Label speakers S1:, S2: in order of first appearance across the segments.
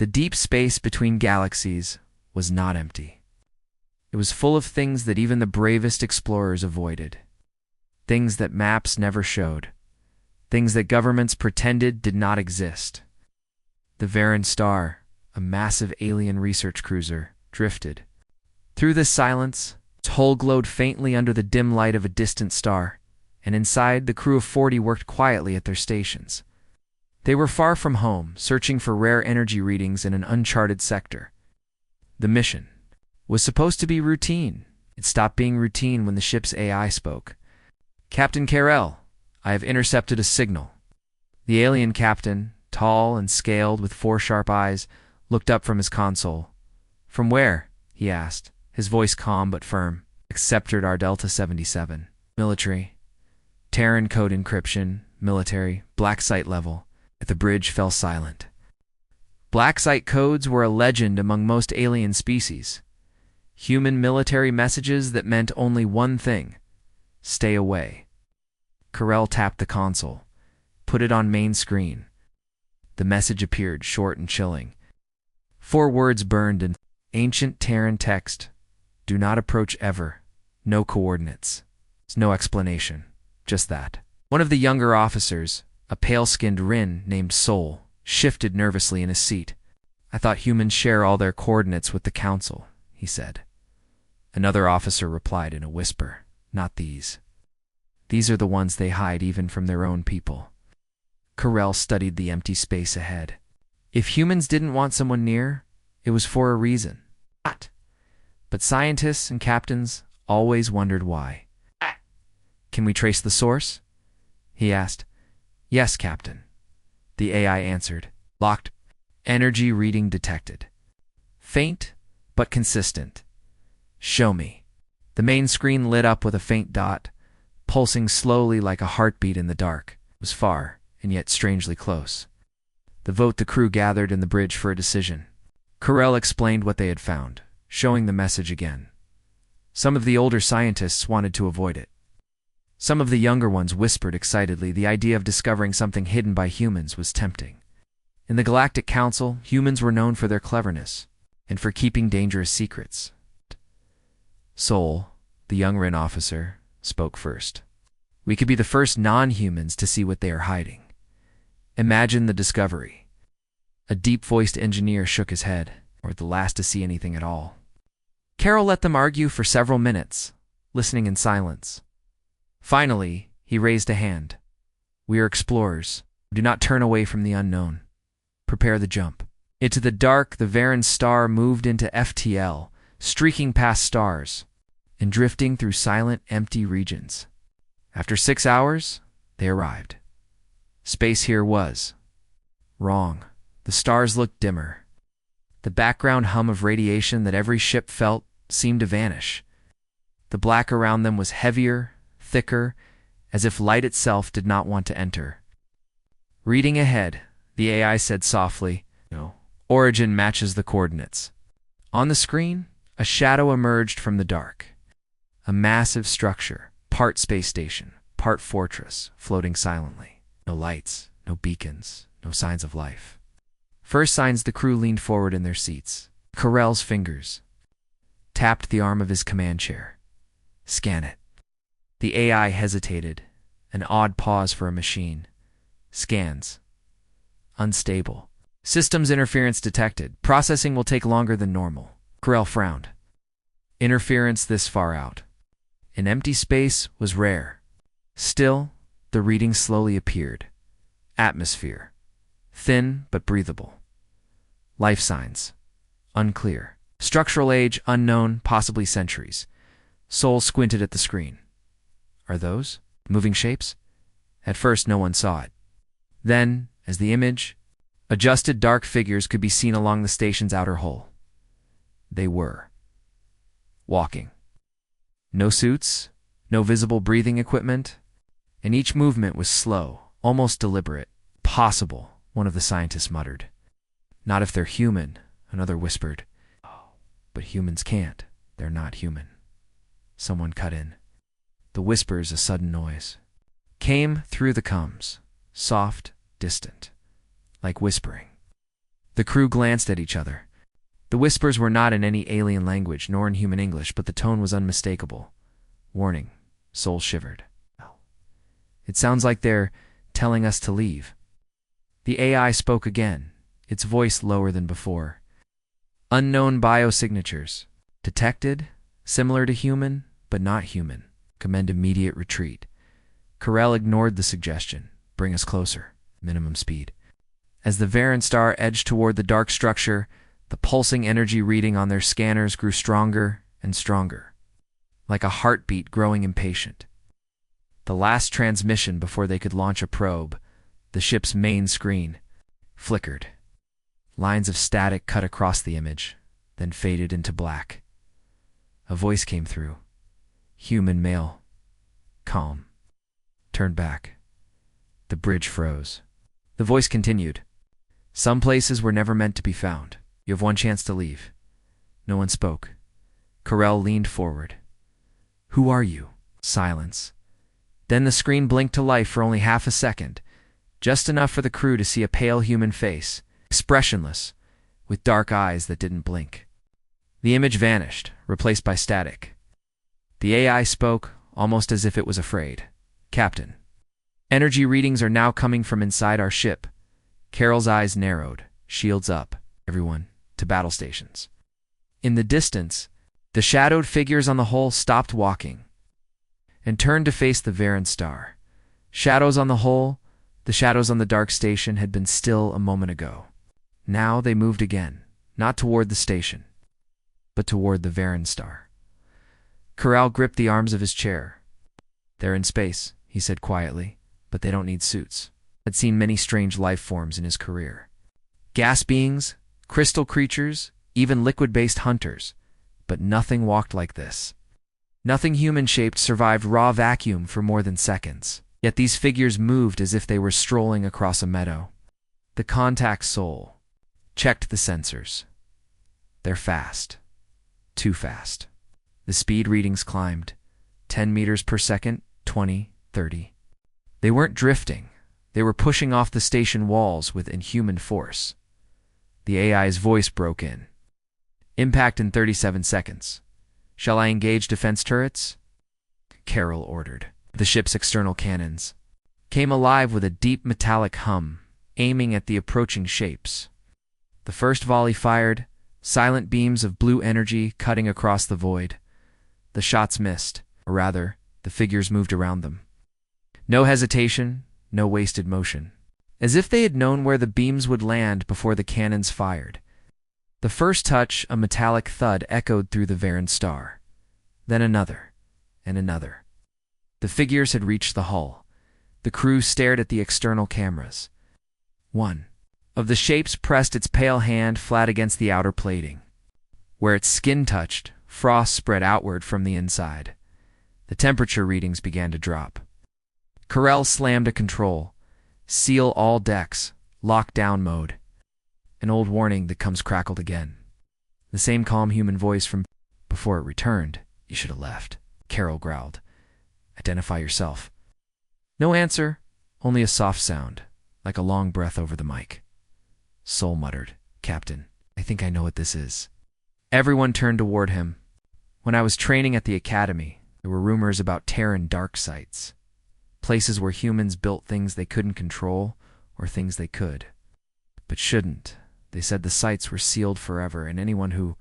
S1: The deep space between galaxies was not empty. It was full of things that even the bravest explorers avoided. Things that maps never showed. Things that governments pretended did not exist. The Varan star, a massive alien research cruiser, drifted. Through the silence, its hull glowed faintly under the dim light of a distant star, and inside, the crew of 40 worked quietly at their stations. They were far from home, searching for rare energy readings in an uncharted sector. The mission was supposed to be routine. It stopped being routine when the ship's AI spoke. "Captain Carell, I have intercepted a signal." The alien captain, tall and scaled with 4 sharp eyes, looked up from his console. "From where?" he asked, his voice calm but firm. "Accepted our Delta 77. Military. Terran code encryption, military, black site level." The bridge fell silent. Black site codes were a legend among most alien species. Human military messages that meant only one thing: stay away. Carell tapped the console, put it on main screen. The message appeared, short and chilling. 4 words burned in ancient Terran text: "Do not approach ever. No coordinates." No explanation, just that. One of the younger officers, a pale-skinned Rin named Sol, shifted nervously in his seat. "I thought humans share all their coordinates with the Council," he said. Another officer replied in a whisper, "Not these. These are the ones they hide even from their own people." Carell studied the empty space ahead. If humans didn't want someone near, it was for a reason. But scientists and captains always wondered why. "Can we trace the source?" he asked. "Yes, Captain," the AI answered. "Locked. Energy reading detected. Faint, but consistent." "Show me." The main screen lit up with a faint dot, pulsing slowly like a heartbeat in the dark. It was far, and yet strangely close. The crew gathered in the bridge for a decision. Carell explained what they had found, showing the message again. Some of the older scientists wanted to avoid it. Some of the younger ones whispered excitedly. The idea of discovering something hidden by humans was tempting. In the Galactic Council, humans were known for their cleverness and for keeping dangerous secrets. Sol, the young Rin officer, spoke first. "We could be the first non-humans to see what they are hiding. Imagine the discovery." A deep-voiced engineer shook his head, or the last to see anything at all. Carell let them argue for several minutes, listening in silence. Finally, he raised a hand. "We are explorers. Do not turn away from the unknown. Prepare the jump." Into the dark, the Varan star moved into FTL, streaking past stars and drifting through silent, empty regions. After 6 hours, they arrived. Space here was wrong. The stars looked dimmer. The background hum of radiation that every ship felt seemed to vanish. The black around them was heavier, thicker, as if light itself did not want to enter. Reading ahead, the AI said softly, "No. Origin matches the coordinates." On the screen, a shadow emerged from the dark. A massive structure, part space station, part fortress, floating silently. No lights, no beacons, no signs of life. First signs, the crew leaned forward in their seats. Carell's fingers tapped the arm of his command chair. "Scan it." The AI hesitated, an odd pause for a machine. Scans. Unstable. "Systems interference detected. Processing will take longer than normal." Carell frowned. Interference this far out. An empty space was rare. Still, the reading slowly appeared. Atmosphere. Thin but breathable. Life signs. Unclear. Structural age unknown, possibly centuries. Sol squinted at the screen. "Are those moving shapes?" At first, no one saw it. Then, as the image adjusted, dark figures could be seen along the station's outer hull. They were walking. No suits, no visible breathing equipment, and each movement was slow, almost deliberate. "Possible," one of the scientists muttered. "Not if they're human," another whispered. "Oh, but humans can't. They're not human." Someone cut in. The whispers, a sudden noise, came through the comms, soft, distant, like whispering. The crew glanced at each other. The whispers were not in any alien language, nor in human English, but the tone was unmistakable. Warning. Soul shivered. It sounds like they're telling us to leave. The AI spoke again, its voice lower than before. Unknown biosignatures. Detected, similar to human, but not human. Recommend immediate retreat. Carell ignored the suggestion. Bring us closer. Minimum speed. As the Varen star edged toward the dark structure, the pulsing energy reading on their scanners grew stronger and stronger, like a heartbeat growing impatient. The last transmission before they could launch a probe, the ship's main screen, flickered. Lines of static cut across the image, then faded into black. A voice came through. Human male. Calm. Turn back. The bridge froze. The voice continued. Some places were never meant to be found. You have one chance to leave. No one spoke. Carell leaned forward. Who are you? Silence. Then the screen blinked to life for only half a second, just enough for the crew to see a pale human face, expressionless, with dark eyes that didn't blink. The image vanished, replaced by static. The AI spoke, almost as if it was afraid. Captain. Energy readings are now coming from inside our ship. Carol's eyes narrowed, shields up. Everyone, to battle stations. In the distance, the shadowed figures on the hull stopped walking and turned to face the Varen star. Shadows on the hull, the shadows on the dark station had been still a moment ago. Now they moved again, not toward the station, but toward the Varen star. Carell gripped the arms of his chair. They're in space, he said quietly, but they don't need suits. Had seen many strange life forms in his career. Gas beings, crystal creatures, even liquid-based hunters, but nothing walked like this. Nothing human-shaped survived raw vacuum for more than seconds. Yet these figures moved as if they were strolling across a meadow. The contact soul checked the sensors. They're fast. Too fast. The speed readings climbed. 10 meters per second, 20, 30. They weren't drifting. They were pushing off the station walls with inhuman force. The AI's voice broke in. Impact in 37 seconds. Shall I engage defense turrets? Carell ordered. The ship's external cannons came alive with a deep metallic hum, aiming at the approaching shapes. The first volley fired, silent beams of blue energy cutting across the void. The shots missed, or rather, the figures moved around them. No hesitation, no wasted motion. As if they had known where the beams would land before the cannons fired. The first touch, a metallic thud, echoed through the Varen star. Then another, and another. The figures had reached the hull. The crew stared at the external cameras. One of the shapes pressed its pale hand flat against the outer plating. Where its skin touched, frost spread outward from the inside. The temperature readings began to drop. Carell slammed a control. Seal all decks. Lockdown mode. An old warning that comes crackled again. The same calm human voice from before it returned. You should have left, Carell growled. Identify yourself. No answer, only a soft sound, like a long breath over the mic. Soul muttered, Captain, I think I know what this is. Everyone turned toward him. When I was training at the academy, there were rumors about Terran dark sites. Places where humans built things they couldn't control, or things they could, but shouldn't. They said the sites were sealed forever, and anyone who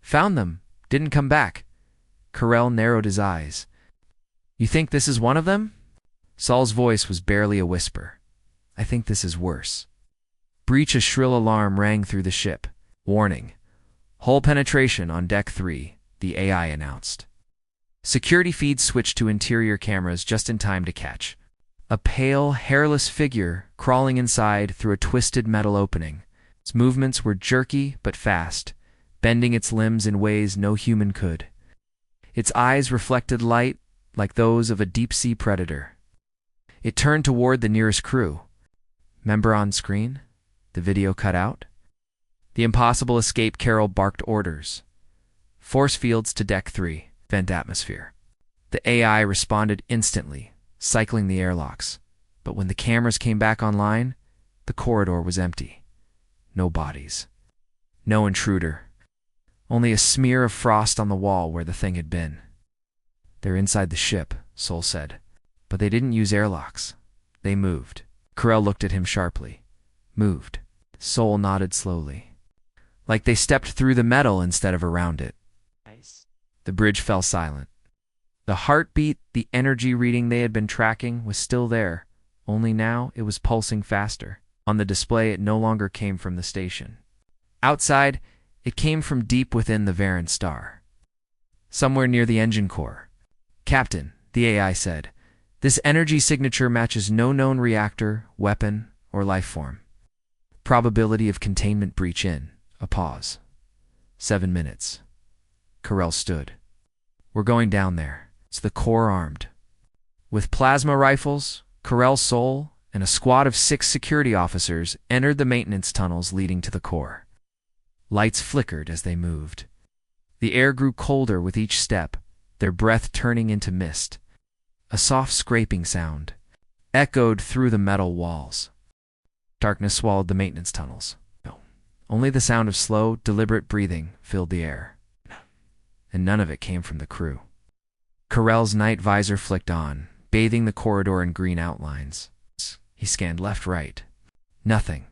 S1: found them didn't come back. Carell narrowed his eyes. You think this is one of them? Saul's voice was barely a whisper. I think this is worse. Breach. A shrill alarm rang through the ship. Warning. Hull penetration on deck 3, the AI announced. Security feeds switched to interior cameras just in time to catch a pale, hairless figure crawling inside through a twisted metal opening. Its movements were jerky but fast, bending its limbs in ways no human could. Its eyes reflected light like those of a deep-sea predator. It turned toward the nearest crew. Member on screen? The video cut out. The impossible escape. Carell barked orders. Force fields to deck 3, vent atmosphere. The AI responded instantly, cycling the airlocks. But when the cameras came back online, the corridor was empty. no bodies. No intruder. Only a smear of frost on the wall where the thing had been. "They're inside the ship," Sol said. "But they didn't use airlocks. They moved." Carell looked at him sharply. "Moved." Sol nodded slowly. "Like they stepped through the metal instead of around it."
S2: Nice.
S1: The bridge fell silent. The heartbeat, the energy reading they had been tracking, was still there, only now it was pulsing faster. On the display, it no longer came from the station. Outside, it came from deep within the Varan star. Somewhere near the engine core. "Captain," the AI said, "this energy signature matches no known reactor, weapon, or life form. Probability of containment breach in." A pause. 7 minutes. Carell stood. "We're going down there. It's the core armed." With plasma rifles, Carell, Sol, and a squad of 6 security officers entered the maintenance tunnels leading to the core. Lights flickered as they moved. The air grew colder with each step, their breath turning into mist. A soft scraping sound echoed through the metal walls. Darkness swallowed the maintenance tunnels. Only the sound of slow, deliberate breathing filled the air. And none of it came from the crew. Carell's night visor flicked on, bathing the corridor in green outlines. He scanned left, right. Nothing.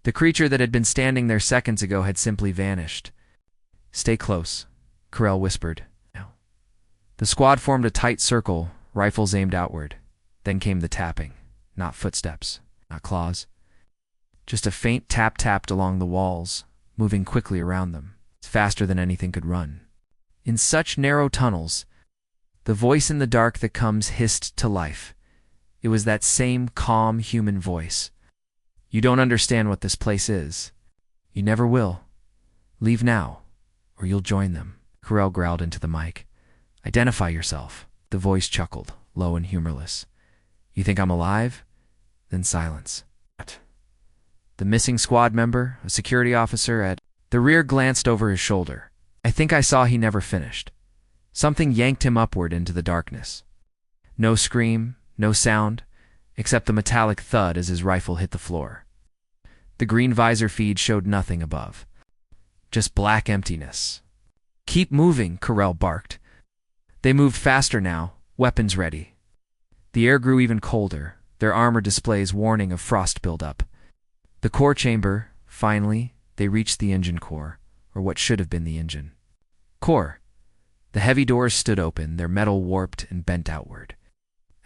S1: The creature that had been standing there seconds ago had simply vanished. "Stay close," Carell whispered. The squad formed a tight circle, rifles aimed outward. Then came the tapping. Not footsteps, not claws. Just a faint tap tapped along the walls, moving quickly around them, faster than anything could run. In such narrow tunnels, the voice in the dark that comes hissed to life. It was that same calm human voice. "You don't understand what this place is. You never will. Leave now, or you'll join them." Carell growled into the mic. "Identify yourself." The voice chuckled, low and humorless. "You think I'm alive?" Then silence. The missing squad member, a security officer at the rear, glanced over his shoulder. "I think I saw he never finished." Something yanked him upward into the darkness. No scream, no sound, except the metallic thud as his rifle hit the floor. The green visor feed showed nothing above. Just black emptiness. "Keep moving," Carell barked. They moved faster now, weapons ready. The air grew even colder, their armor displays warning of frost buildup. The core chamber, finally, they reached the engine core, or what should have been the engine. Core. The heavy doors stood open, their metal warped and bent outward,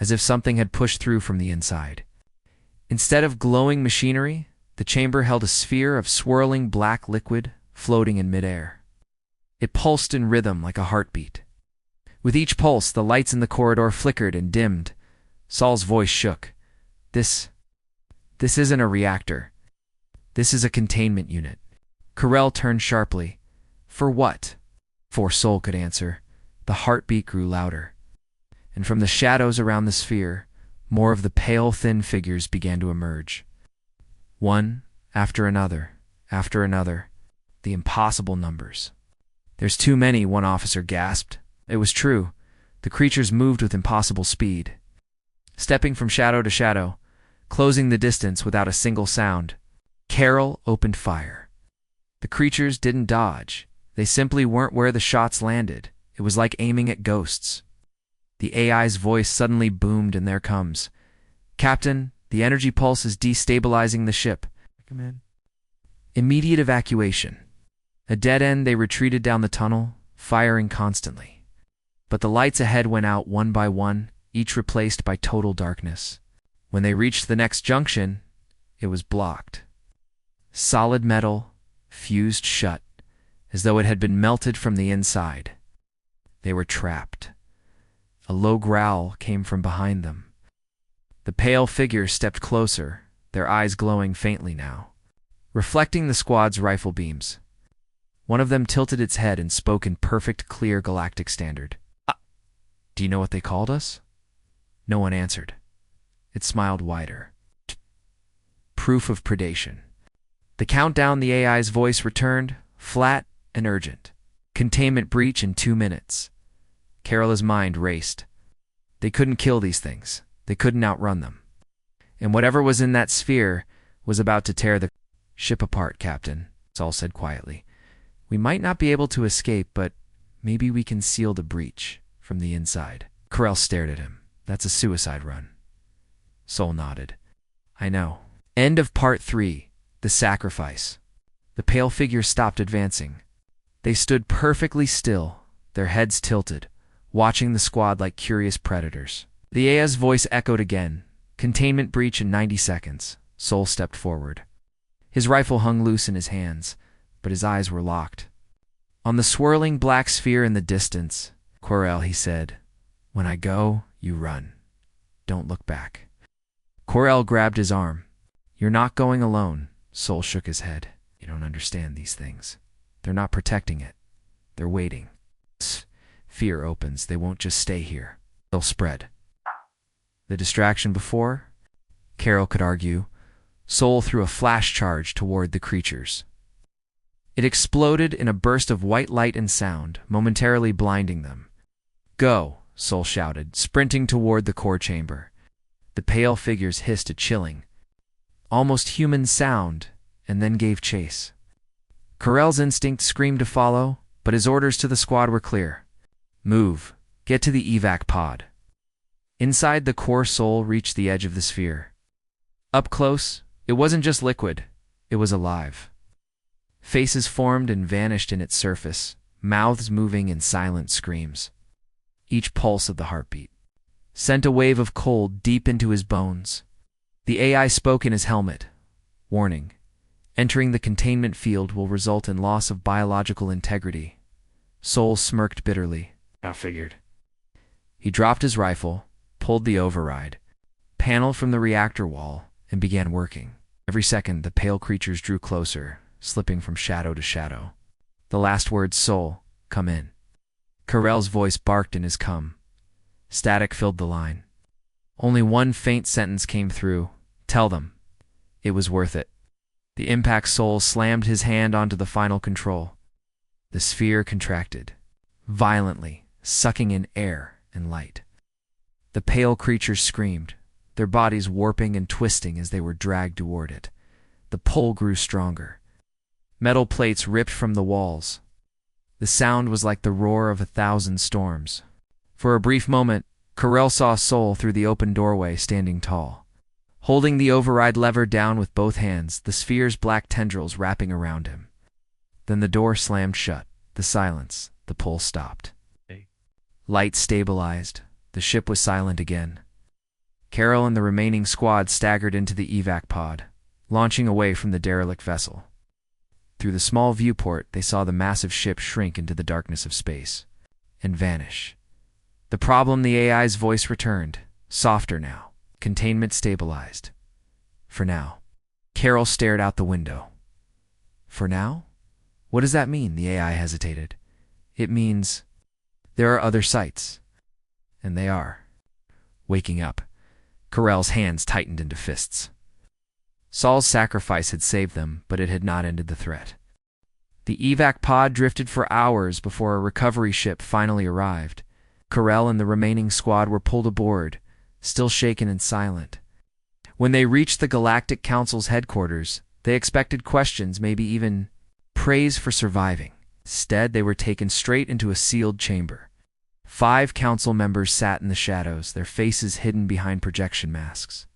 S1: as if something had pushed through from the inside. Instead of glowing machinery, the chamber held a sphere of swirling black liquid floating in midair. It pulsed in rhythm like a heartbeat. With each pulse, the lights in the corridor flickered and dimmed. Sol's voice shook. This isn't a reactor. This is a containment unit." Carell turned sharply. "For what?" Before Sol could answer, the heartbeat grew louder. And from the shadows around the sphere, more of the pale, thin figures began to emerge. One after another, the impossible numbers. "There's too many," one officer gasped. It was true. The creatures moved with impossible speed, stepping from shadow to shadow, closing the distance without a single sound. Carell opened fire. The creatures didn't dodge. They simply weren't where the shots landed. It was like aiming at ghosts. The AI's voice suddenly boomed, and there comes. "Captain, the energy pulse is destabilizing the ship. Recommend immediate evacuation." A dead end, they retreated down the tunnel, firing constantly. But the lights ahead went out one by one, each replaced by total darkness. When they reached the next junction, it was blocked. Solid metal, fused shut, as though it had been melted from the inside. They were trapped. A low growl came from behind them. The pale figures stepped closer, their eyes glowing faintly now, reflecting the squad's rifle beams. One of them tilted its head and spoke in perfect, clear galactic standard. "Do you know what they called us?" No one answered. It smiled wider. "Proof of predation." The countdown, the AI's voice returned, flat and urgent. "Containment breach in 2 minutes." Carell's mind raced. They couldn't kill these things. They couldn't outrun them. And whatever was in that sphere was about to tear the Ship apart, Captain, Saul said quietly. We might not be able to escape, but maybe we can seal the breach from the inside. Corell stared at him. That's a suicide run. Saul nodded. I know. End of Part 3. The Sacrifice. The pale figure stopped advancing. They stood perfectly still, their heads tilted, watching the squad like curious predators. The AI's voice echoed again. Containment breach in 90 seconds. Saul stepped forward. His rifle hung loose in his hands, but his eyes were locked. On the swirling black sphere in the distance, Corell, he said, when I go, you run. Don't look back. Corell grabbed his arm. You're not going alone. Saul shook his head. You don't understand these things. They're not protecting it. They're waiting. Fear opens. They won't just stay here. They'll spread. The distraction before? Carol could argue. Saul threw a flash charge toward the creatures. It exploded in a burst of white light and sound, momentarily blinding them. Go, Saul shouted, sprinting toward the core chamber. The pale figures hissed a chilling, almost human sound, and then gave chase. Corell's instinct screamed to follow, but his orders to the squad were clear. Move. Get to the evac pod. Inside, the core soul reached the edge of the sphere. Up close, it wasn't just liquid, it was alive. Faces formed and vanished in its surface, mouths moving in silent screams. Each pulse of the heartbeat sent a wave of cold deep into his bones. The AI spoke in his helmet. Warning. Entering the containment field will result in loss of biological integrity. Saul smirked bitterly. I figured. He dropped his rifle, pulled the override, panel from the reactor wall, and began working. Every second, the pale creatures drew closer, slipping from shadow to shadow. The last word, Saul, come in. Corell's voice barked in his come. Static filled the line. Only one faint sentence came through. Tell them. It was worth it. The impact Saul slammed his hand onto the final control. The sphere contracted, violently, sucking in air and light. The pale creatures screamed, their bodies warping and twisting as they were dragged toward it. The pull grew stronger. Metal plates ripped from the walls. The sound was like the roar of 1,000 storms. For a brief moment, Corell saw Saul through the open doorway, standing tall, holding the override lever down with both hands, the sphere's black tendrils wrapping around him. Then the door slammed shut, the silence, the pull stopped. Light stabilized, the ship was silent again. Carol and the remaining squad staggered into the evac pod, launching away from the derelict vessel. Through the small viewport, they saw the massive ship shrink into the darkness of space and vanish. The problem, the AI's voice returned, softer now. Containment stabilized. For now. Carol stared out the window. For now? What does that mean? The AI hesitated. It means there are other sites. And they are. Waking up. Corell's hands tightened into fists. Saul's sacrifice had saved them, but it had not ended the threat. The evac pod drifted for hours before a recovery ship finally arrived. Corell and the remaining squad were pulled aboard, still shaken and silent. When they reached the Galactic Council's headquarters, they expected questions, maybe even praise for surviving. Instead, they were taken straight into a sealed chamber. 5 council members sat in the shadows, their faces hidden behind projection masks.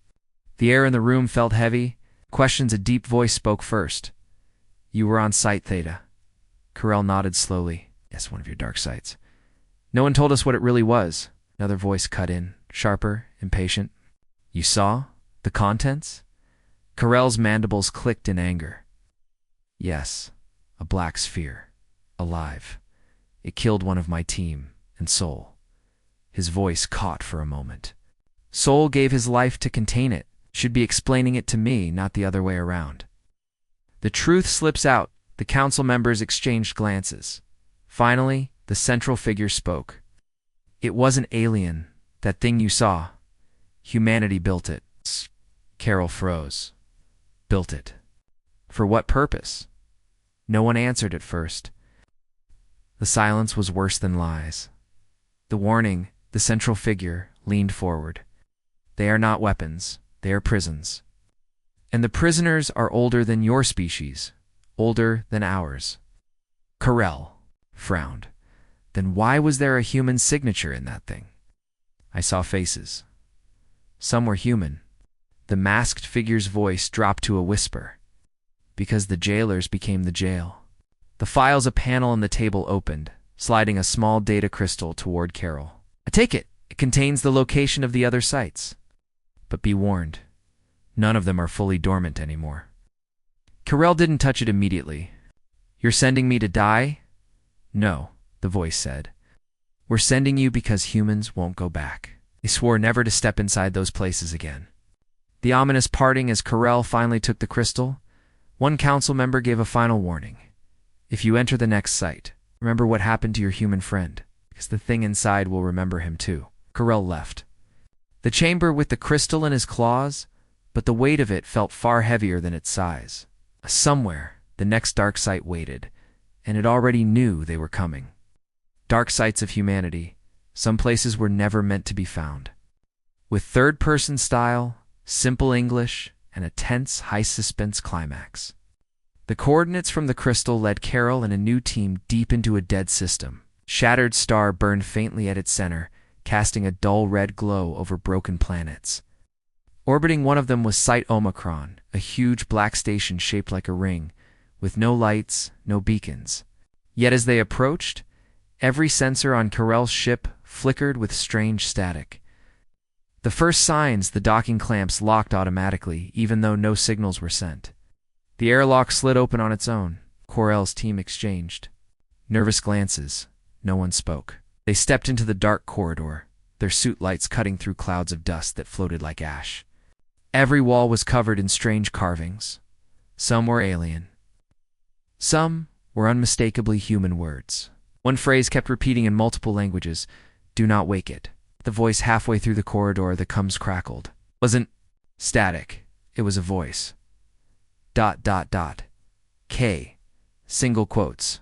S1: The air in the room felt heavy. Questions a deep voice spoke first. You were on site, Theta. Corell nodded slowly. Yes, one of your dark sites. No one told us what it really was. Another voice cut in, sharper, impatient. You saw? The contents? Corell's mandibles clicked in anger. Yes, a black sphere. Alive. It killed one of my team, and Soul. His voice caught for a moment. Soul gave his life to contain it. Should be explaining it to me, not the other way around. The truth slips out. The council members exchanged glances. Finally, the central figure spoke. It wasn't alien, that thing you saw. Humanity built it. Carol froze. Built it. For what purpose? No one answered at first. The silence was worse than lies. The warning, the central figure, leaned forward. They are not weapons. They are prisons. And the prisoners are older than your species, older than ours. Carell frowned. Then why was there a human signature in that thing? I saw faces. Some were human. The masked figure's voice dropped to a whisper. Because the jailers became the jail. The files a panel on the table opened, sliding a small data crystal toward Carol. I take it. It contains the location of the other sites. But be warned. None of them are fully dormant anymore. Carell didn't touch it immediately. You're sending me to die? No, the voice said. We're sending you because humans won't go back. They swore never to step inside those places again. The ominous parting as Carell finally took the crystal. One council member gave a final warning. If you enter the next site, remember what happened to your human friend, because the thing inside will remember him too. Carell left. The chamber with the crystal in his claws, but the weight of it felt far heavier than its size. Somewhere, the next dark site waited, and it already knew they were coming. Dark sites of humanity, some places were never meant to be found. With third-person style, simple English, and a tense, high-suspense climax. The coordinates from the crystal led Carol and a new team deep into a dead system. Shattered star burned faintly at its center, casting a dull red glow over broken planets. Orbiting one of them was Site Omicron, a huge black station shaped like a ring, with no lights, no beacons. Yet as they approached, every sensor on Carell's ship flickered with strange static. The first signs, the docking clamps locked automatically, even though no signals were sent. The airlock slid open on its own. Carell's team exchanged nervous glances. No one spoke. They stepped into the dark corridor, their suit lights cutting through clouds of dust that floated like ash. Every wall was covered in strange carvings. Some were alien. Some were unmistakably human words. One phrase kept repeating in multiple languages, "Do not wake it." The voice halfway through the corridor, the cums crackled. It wasn't static. It was a voice. ... K. Single quotes.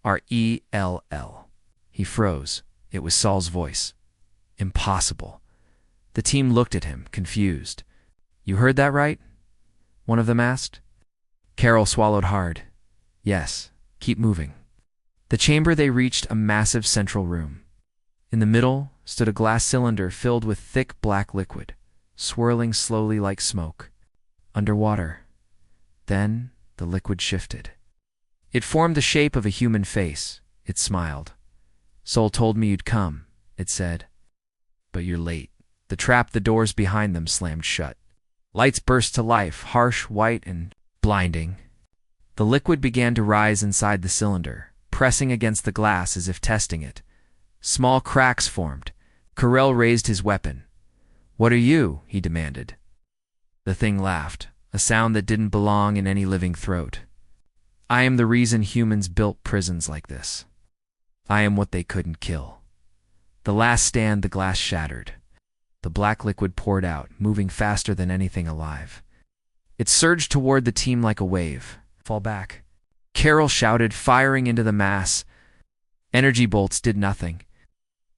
S1: RELL. He froze. It was Saul's voice. Impossible. The team looked at him, confused. You heard that right? One of them asked. Carol swallowed hard. Yes, keep moving. The chamber they reached a massive central room. In the middle stood a glass cylinder filled with thick black liquid, swirling slowly like smoke. Underwater. Then the liquid shifted. It formed the shape of a human face. It smiled. Soul told me you'd come, it said. But you're late. The trap, the doors behind them slammed shut. Lights burst to life, harsh, white, and blinding. The liquid began to rise inside the cylinder, pressing against the glass as if testing it. Small cracks formed. Carell raised his weapon. What are you? He demanded. The thing laughed, a sound that didn't belong in any living throat. I am the reason humans built prisons like this. I am what they couldn't kill. The last stand, the glass shattered. The black liquid poured out, moving faster than anything alive. It surged toward the team like a wave. Fall back. Carol shouted, firing into the mass. Energy bolts did nothing.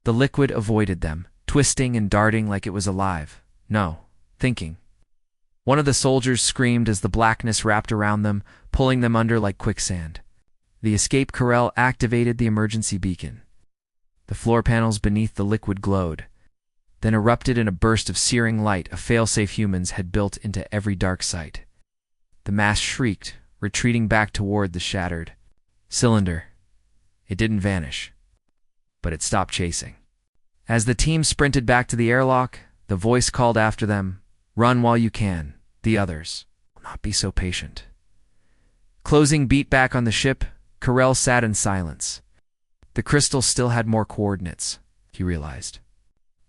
S1: The liquid avoided them, twisting and darting like it was alive. No, thinking. One of the soldiers screamed as the blackness wrapped around them, pulling them under like quicksand. The escape Carell activated the emergency beacon. The floor panels beneath the liquid glowed, then erupted in a burst of searing light a failsafe humans had built into every dark site. The mass shrieked, retreating back toward the shattered cylinder. It didn't vanish, but it stopped chasing. As the team sprinted back to the airlock, the voice called after them, "Run while you can. The others will not be so patient." Closing beat back on the ship, Carell sat in silence. The crystal still had more coordinates, he realized.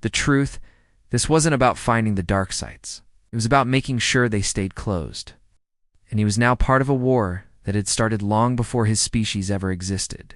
S1: The truth, this wasn't about finding the dark sites. It was about making sure they stayed closed. And he was now part of a war that had started long before his species ever existed.